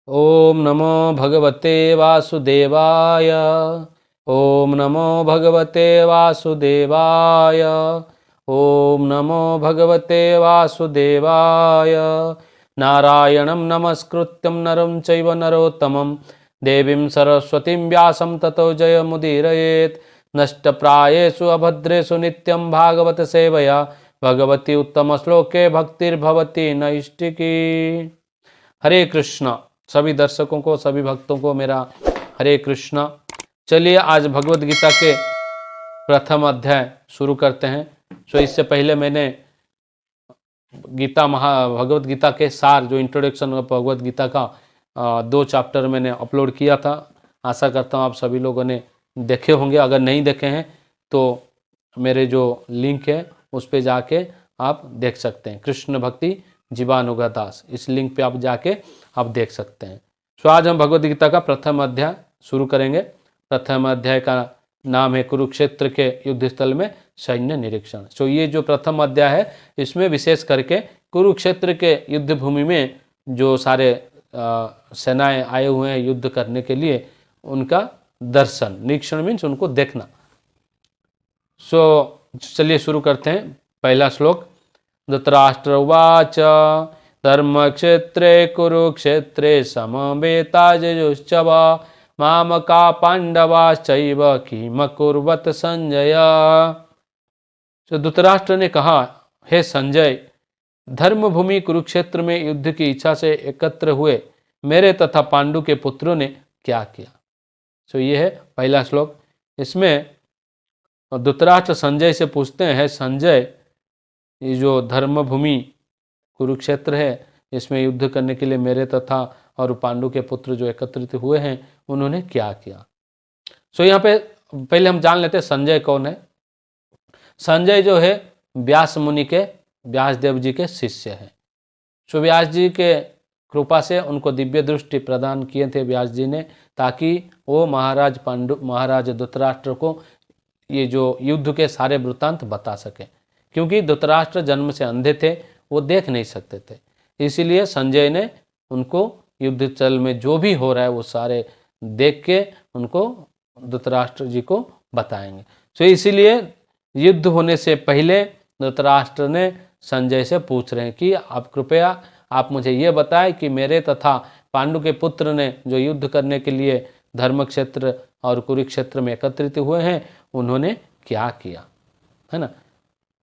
ओम नमो भगवते वासुदेवाय। ओम नमो भगवते वासुदेवाय। ओम नमो भगवते वासुदेवाय। नारायणं नमस्कृत्यं नरं चैव नरोत्तमं देवीं सरस्वतीं व्यासं ततो जयमुदीरयेत्। नष्टप्रायेषु अभद्रेषु नित्यं भागवत सेवया भगवती उत्तम श्लोके भक्तिर्भवति नैष्टिकी। हरे कृष्णा। सभी दर्शकों को, सभी भक्तों को मेरा हरे कृष्णा। चलिए आज भगवत गीता के प्रथम अध्याय शुरू करते हैं। सो इससे पहले मैंने भगवत गीता के सार, जो इंट्रोडक्शन ऑफ भगवत गीता का 2 चैप्टर मैंने अपलोड किया था। आशा करता हूँ आप सभी लोगों ने देखे होंगे। अगर नहीं देखे हैं तो मेरे जो लिंक है उस पर जाके आप देख सकते हैं, कृष्ण भक्ति जीवानुगा दास, इस लिंक पे आप जाके आप देख सकते हैं। सो आज हम भगवद गीता का प्रथम अध्याय शुरू करेंगे। प्रथम अध्याय का नाम है कुरुक्षेत्र के युद्ध स्थल में सैन्य निरीक्षण। सो ये जो प्रथम अध्याय है इसमें विशेष करके कुरुक्षेत्र के युद्ध भूमि में जो सारे सेनाएं आए हुए हैं युद्ध करने के लिए, उनका दर्शन, निरीक्षण मीन्स उनको देखना। सो चलिए शुरू करते हैं। पहला श्लोक। धृतराष्ट्र उवाच धर्मक्षेत्रे कुरुक्षेत्रे समवेतायुश्चव मामका पांडवाश्चैव किमकुर्वत संजय। तो धृतराष्ट्र ने कहा, हे संजय, धर्मभूमि कुरुक्षेत्र में युद्ध की इच्छा से एकत्र हुए मेरे तथा पांडु के पुत्रों ने क्या किया। तो ये है पहला श्लोक। इसमें धृतराष्ट्र संजय से पूछते हैं, संजय, ये जो धर्मभूमि कुरुक्षेत्र है इसमें युद्ध करने के लिए मेरे तथा और पांडु के पुत्र जो एकत्रित हुए हैं उन्होंने क्या किया। सो यहाँ पे पहले हम जान लेते हैं संजय कौन है। संजय जो है व्यास मुनि के, व्यास देव जी के शिष्य हैं। सो व्यास जी के कृपा से उनको दिव्य दृष्टि प्रदान किए थे व्यास जी ने, ताकि वो महाराज धृतराष्ट्र को ये जो युद्ध के सारे वृत्तांत बता सके। क्योंकि धृतराष्ट्र जन्म से अंधे थे, वो देख नहीं सकते थे। इसीलिए संजय ने उनको युद्ध स्थल में जो भी हो रहा है वो सारे देख के उनको धृतराष्ट्र जी को बताएंगे। तो इसीलिए युद्ध होने से पहले धृतराष्ट्र ने संजय से पूछ रहे हैं कि आप कृपया आप मुझे ये बताएं कि मेरे तथा पांडु के पुत्र ने जो युद्ध करने के लिए धर्मक्षेत्र और कुरुक्षेत्र में एकत्रित हुए हैं उन्होंने क्या किया, है ना।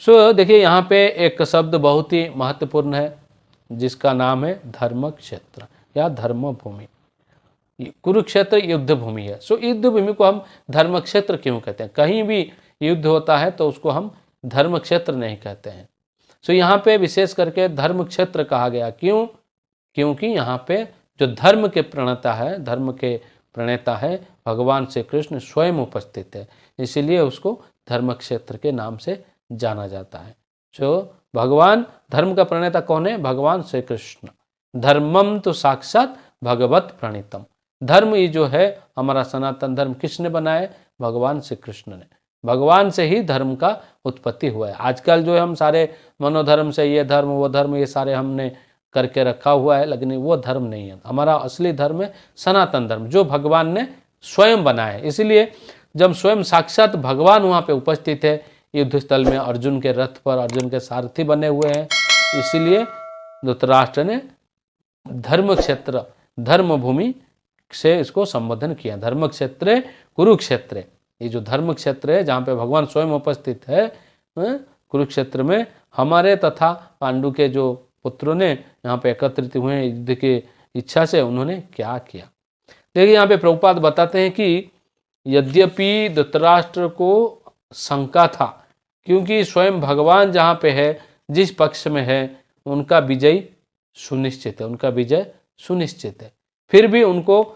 सो देखिए यहाँ पे एक शब्द बहुत ही महत्वपूर्ण है जिसका नाम है धर्मक्षेत्र या धर्मभूमि। कुरुक्षेत्र युद्ध भूमि है। सो युद्ध भूमि को हम धर्मक्षेत्र क्यों कहते हैं? कहीं भी युद्ध होता है तो उसको हम धर्मक्षेत्र नहीं कहते हैं। सो यहाँ पे विशेष करके धर्मक्षेत्र कहा गया। क्यों? क्योंकि यहाँ पे जो धर्म के प्रणेता है, धर्म के प्रणेता है भगवान श्री कृष्ण स्वयं उपस्थित है, इसीलिए उसको धर्मक्षेत्र के नाम से जाना जाता है। जो भगवान धर्म का प्रणेता कौन है? भगवान श्री कृष्ण। धर्मम तो साक्षात भगवत प्रणीतम। धर्म ये जो है हमारा सनातन धर्म किसने बनाया? भगवान श्री कृष्ण ने। भगवान से ही धर्म का उत्पत्ति हुआ है। आजकल जो है हम सारे मनोधर्म से ये धर्म वो धर्म ये सारे हमने करके रखा हुआ है, लेकिन वो धर्म नहीं है। हमारा असली धर्म है सनातन धर्म, जो भगवान ने स्वयं बनाया है। इसीलिए जब स्वयं साक्षात भगवान वहाँ पे उपस्थित है युद्ध स्थल में, अर्जुन के रथ पर अर्जुन के सारथी बने हुए हैं, इसीलिए धृतराष्ट्र ने धर्म क्षेत्र, धर्मभूमि से इसको संबोधन किया। धर्म क्षेत्र कुरुक्षेत्र, ये जो धर्म क्षेत्र है जहाँ पे भगवान स्वयं उपस्थित है, कुरुक्षेत्र में हमारे तथा पांडु के जो पुत्रों ने यहाँ पे एकत्रित हुए हैं युद्ध की इच्छा से, उन्होंने क्या किया। देखिए यहाँ पे प्रभुपाद बताते हैं कि यद्यपि धृतराष्ट्र को शंका था, क्योंकि स्वयं भगवान जहाँ पे है, जिस पक्ष में है, उनका विजय सुनिश्चित है, उनका विजय सुनिश्चित है, फिर भी उनको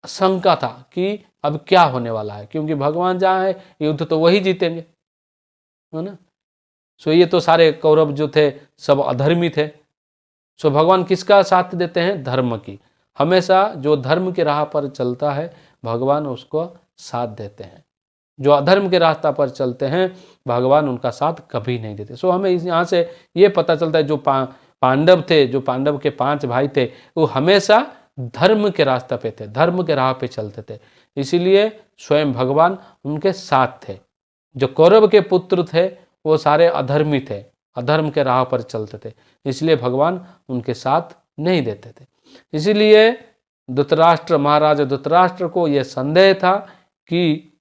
शंका था कि अब क्या होने वाला है, क्योंकि भगवान जहाँ है युद्ध तो वही जीतेंगे, है ना। सो ये तो सारे कौरव जो थे सब अधर्मी थे। सो भगवान किसका साथ देते हैं? धर्म की। हमेशा जो धर्म के राह पर चलता है भगवान उसको साथ देते हैं। जो अधर्म के रास्ता पर चलते हैं भगवान उनका साथ कभी नहीं देते। सो हमें यहाँ से ये पता चलता है जो पांडव थे, जो पांडव के 5 भाई थे, वो हमेशा धर्म के रास्ते पे थे, धर्म के राह पे चलते थे, इसीलिए स्वयं भगवान उनके साथ थे। जो कौरव के पुत्र थे वो सारे अधर्मी थे, अधर्म के राह पर चलते थे, इसलिए भगवान उनके साथ नहीं देते थे। इसीलिए धृतराष्ट्र, महाराज धृतराष्ट्र को यह संदेह था कि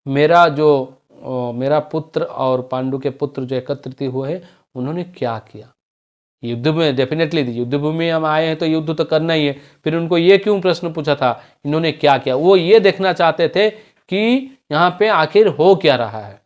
मेरा पुत्र और पांडु के पुत्र जो एकत्रित हुए हैं उन्होंने क्या किया। युद्ध में डेफिनेटली युद्ध भूमि में हम आए हैं तो युद्ध तो करना ही है, फिर उनको ये क्यों प्रश्न पूछा था, इन्होंने क्या किया। वो ये देखना चाहते थे कि यहाँ पे आखिर हो क्या रहा है,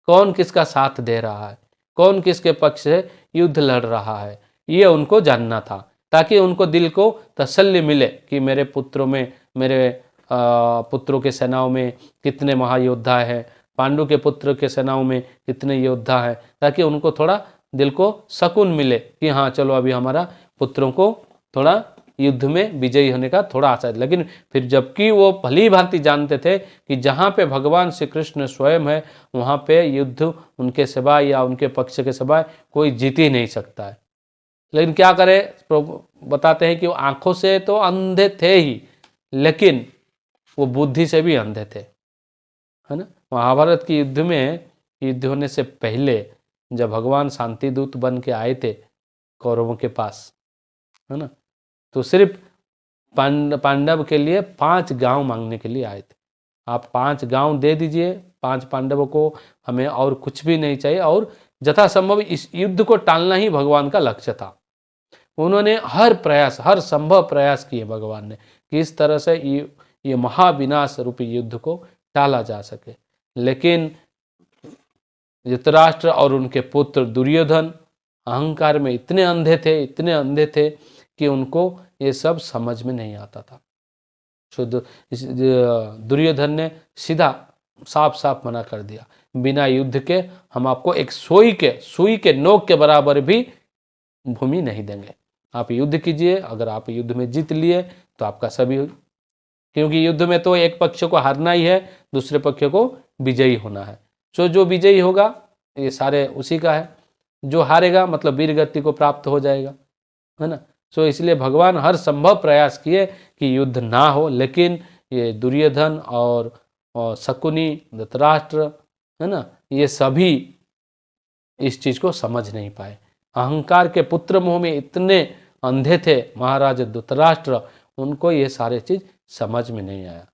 कौन किसका साथ दे रहा है, कौन किसके पक्ष से युद्ध लड़ रहा है, ये उनको जानना था, ताकि उनको दिल को तसल्ली मिले कि मेरे पुत्रों में, मेरे पुत्रों के सेनाओं में कितने महायोद्धा हैं, पांडु के पुत्र के सेनाओं में कितने योद्धा हैं, ताकि उनको थोड़ा दिल को सुकून मिले कि हाँ चलो अभी हमारा पुत्रों को थोड़ा युद्ध में विजयी होने का थोड़ा आशा है। लेकिन फिर जबकि वो भली भांति जानते थे कि जहाँ पे भगवान श्री कृष्ण स्वयं है वहाँ पे युद्ध उनके सिवाय या उनके पक्ष के सिवाय कोई जीत ही नहीं सकता है। लेकिन क्या करे, बताते हैं कि वो आंखों से तो अंधे थे ही, लेकिन वो बुद्धि से भी अंधे थे, है ना। महाभारत के युद्ध में, युद्ध होने से पहले जब भगवान शांति दूत बन के आए थे कौरवों के पास, है ना, तो सिर्फ पांडव के लिए 5 गांव मांगने के लिए आए थे। आप 5 गांव दे दीजिए 5 पांडवों को, हमें और कुछ भी नहीं चाहिए। और यथासंभव इस युद्ध को टालना ही भगवान का लक्ष्य था। उन्होंने हर प्रयास, हर संभव प्रयास किए भगवान ने कि इस तरह से ये महाविनाश रूपी युद्ध को टाला जा सके। लेकिन धृतराष्ट्र और उनके पुत्र दुर्योधन अहंकार में इतने अंधे थे कि उनको ये सब समझ में नहीं आता था। दुर्योधन ने सीधा साफ साफ मना कर दिया, बिना युद्ध के हम आपको एक सुई के नोक के बराबर भी भूमि नहीं देंगे। आप युद्ध कीजिए, अगर आप युद्ध में जीत लिए तो आपका सभी, क्योंकि युद्ध में तो एक पक्ष को हारना ही है, दूसरे पक्ष को विजयी होना है। सो जो विजयी होगा ये सारे उसी का है, जो हारेगा मतलब वीरगति को प्राप्त हो जाएगा, है ना। सो इसलिए भगवान हर संभव प्रयास किए कि युद्ध ना हो, लेकिन ये दुर्योधन और शकुनी, धृतराष्ट्र, है ना, ये सभी इस चीज को समझ नहीं पाए। अहंकार के पुत्र मोह में इतने अंधे थे महाराज धृतराष्ट्र, उनको ये सारे चीज समझ में नहीं आया,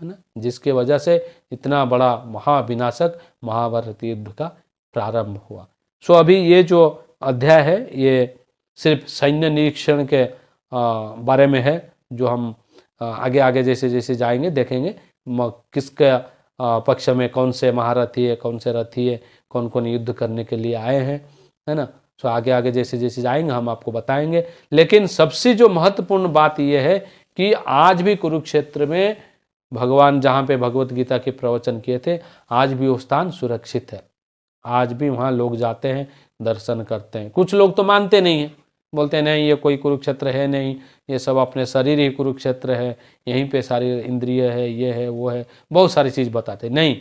है ना, जिसके वजह से इतना बड़ा महाविनाशक महाभारत युद्ध का प्रारंभ हुआ। सो अभी ये जो अध्याय है ये सिर्फ सैन्य निरीक्षण के बारे में है, जो हम आगे आगे जैसे जैसे जाएंगे देखेंगे किसके पक्ष में कौन से महारथी है, कौन से रथी है, कौन कौन युद्ध करने के लिए आए हैं, है ना। सो आगे आगे जैसे जैसे जाएंगे हम आपको बताएंगे। लेकिन सबसे जो महत्वपूर्ण बात यह है कि आज भी कुरुक्षेत्र में भगवान जहाँ पे भगवत गीता के प्रवचन किए थे, आज भी वो स्थान सुरक्षित है। आज भी वहाँ लोग जाते हैं, दर्शन करते हैं। कुछ लोग तो मानते नहीं हैं, बोलते हैं नहीं ये कोई कुरुक्षेत्र है नहीं, ये सब अपने शरीर ही कुरुक्षेत्र है, यहीं पे सारी इंद्रिय है, ये है वो है, बहुत सारी चीज़ बताते नहीं।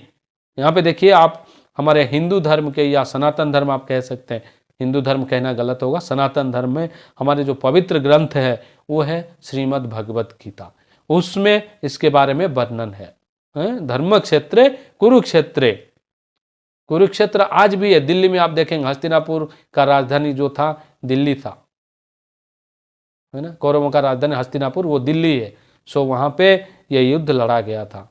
यहाँ पे देखिए आप, हमारे हिंदू धर्म के या सनातन धर्म आप कह सकते हैं, हिंदू धर्म कहना गलत होगा, सनातन धर्म में हमारे जो पवित्र ग्रंथ है वो है श्रीमद् भगवत गीता, उसमें इसके बारे में वर्णन है। धर्म क्षेत्रे कुरुक्षेत्रे, कुरुक्षेत्र आज भी है। दिल्ली में आप देखेंगे हस्तिनापुर का राजधानी जो था दिल्ली था, है ना, कौरवों का राजधानी हस्तिनापुर वो दिल्ली है। सो वहाँ पे ये युद्ध लड़ा गया था।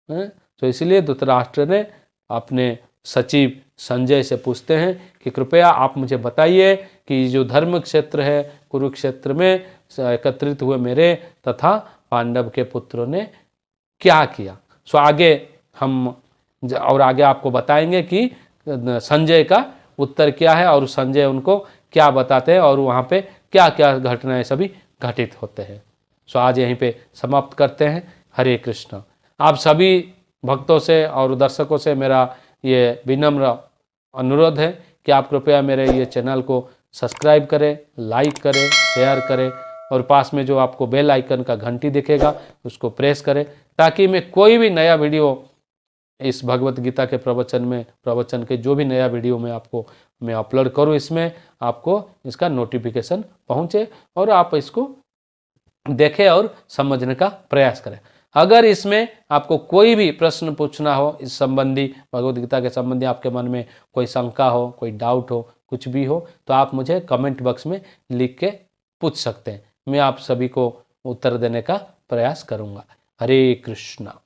तो इसलिए धृतराष्ट्र ने अपने सचिव संजय से पूछते हैं कि कृपया आप मुझे बताइए कि जो धर्म क्षेत्र है कुरुक्षेत्र में एकत्रित हुए मेरे तथा पांडव के पुत्रों ने क्या किया। सो आगे हम और आगे आपको बताएंगे कि संजय का उत्तर क्या है और संजय उनको क्या बताते हैं और वहाँ पे क्या क्या घटनाएं सभी घटित होते हैं। सो आज यहीं पे समाप्त करते हैं। हरे कृष्ण। आप सभी भक्तों से और दर्शकों से मेरा ये विनम्र अनुरोध है कि आप कृपया मेरे ये चैनल को सब्सक्राइब करें, लाइक करें, शेयर करें और पास में जो आपको बेल आइकन का घंटी दिखेगा उसको प्रेस करें, ताकि मैं कोई भी नया वीडियो इस भगवत गीता के प्रवचन के जो भी नया वीडियो मैं अपलोड करूं, इसमें आपको इसका नोटिफिकेशन पहुंचे और आप इसको देखें और समझने का प्रयास करें। अगर इसमें आपको कोई भी प्रश्न पूछना हो, इस संबंधी, भगवद गीता के संबंधी आपके मन में कोई शंका हो, कोई डाउट हो, कुछ भी हो, तो आप मुझे कमेंट बॉक्स में लिख के पूछ सकते हैं। मैं आप सभी को उत्तर देने का प्रयास करूंगा। हरे कृष्णा।